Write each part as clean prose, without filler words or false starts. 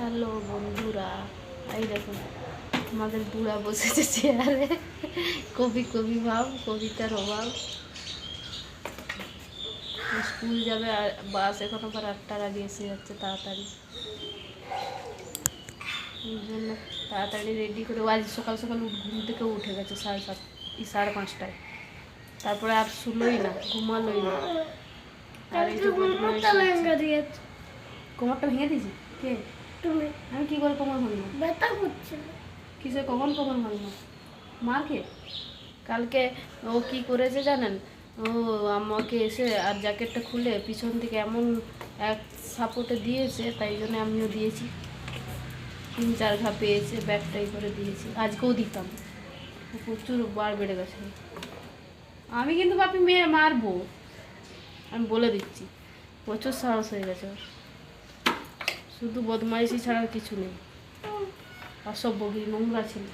Hello বন্ধুরা, এই দেখুন আমাদের বুড়া বসেছে চেয়ারে। কবি কবি ভাব, কবিতার অভাব। স্কুল যাবে আর বাস এখন আবার 8টার আগে এসে যাচ্ছে তাড়াতাড়ি। এই জন্য তাড়াতাড়ি রেডি করে আজ সকাল সকাল ঘুম থেকে উঠে গেছে 5:30টায়। তারপরে আর শুলোই না, ঘুমালোই না। আর এই যে কোমরটা ভেঙে দিয়েছি কে? তুমি। আমি কি করে কোমর ভাঙলো? ব্যথা করছে। কিসে কখন কোমর ভাঙলো? মাকে কালকে ও কি করেছে জানেন? ও আমাকে এসে আর জ্যাকেটটা খুলে পিছন থেকে এমন এক সাপোর্টে দিয়েছে, তাই জন্য আমিও দিয়েছি। 3-4 ঘা পেয়েছে, ব্যাগটাই করে দিয়েছি। আজকেও দিতাম, প্রচুর বার বেড়ে গেছে। আমি কিন্তু বাপি মেয়ে মারবো, আমি বলে দিচ্ছি। প্রচুর সাহস হয়ে গেছে, শুধু বদমাইশি ছাড়া কিছু নেই। অসভ্যগিরি, নোংরা ছিল।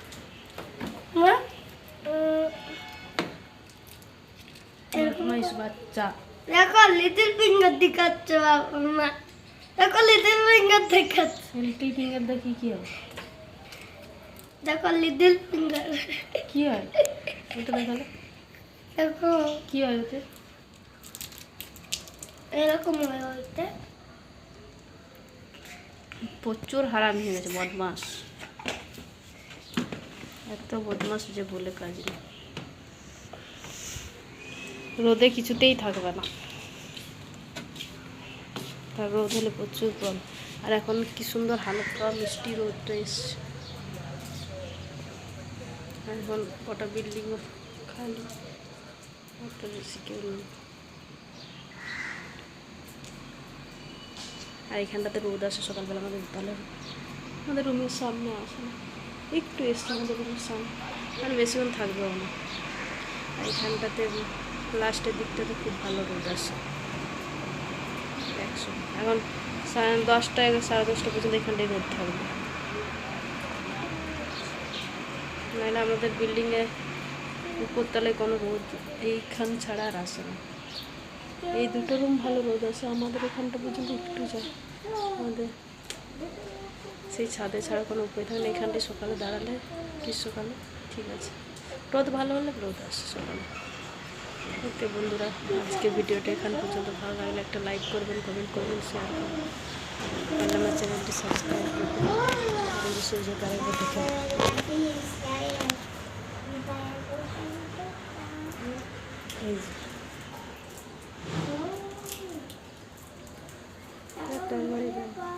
বদমাইশ বাচ্চা। দেখো লিটল ফিঙ্গার দেখাচ্ছে মা। দেখো লিটল ফিঙ্গার দেখাচ্ছে। লিটল ফিঙ্গার দেখি কি হবে? দেখো লিটল ফিঙ্গার কি হয় ওটা দেখালে? দেখো কি হয় ওতে? এরকম হয় ওইটা। প্রচুর হারামি হয়ে গেছে, বদমাস। এত বদমাস যে বলে কাজ নেই। রোদে কিছুতেই থাকবে না, তার রোদ হলে প্রচুর গরম। আর এখন কি সুন্দর হালকা মিষ্টি রোদটা এসছে। এখন কটা বিল্ডিংও খালি, অত বেশি কেউ নেই। আর এখানটাতে রোদ আসে সকালবেলা, আমাদের রুমের সামনে আসে না, একটু এসছে আমাদের রুমের সামনে। আর বেশিক্ষণ থাকবেও না। আর এখানটাতে লাস্টের দিকটাতে খুব ভালো রোদ আসে। এখন 10:30 10:30 পর্যন্ত এখানটায় রোদ থাকবে। নাহলে আমাদের বিল্ডিংয়ে উপরতলায় কোনো রোদ এইখান ছাড়া আর আসে না। এই দুটো রুম ভালো রোদ আসে, আমাদের এখানটা পর্যন্ত একটু যায়। আমাদের সেই ছাদে ছাড়া কোনো উপায় থাকে না। এখানটায় সকালে দাঁড়ালে গ্রীষ্মকালে ঠিক আছে, রোদ ভালো হলে রোদ আসে সকালে। ওকে বন্ধুরা, আজকে ভিডিওটা এখানে পর্যন্ত। ভালো লাগলে একটা লাইক করবেন, কমেন্ট করবেন, শেয়ার করবেন। আর আমার চ্যানেলটি সাবস্ক্রাইব করবেন। সুযোগ আরেকবার দেখে এই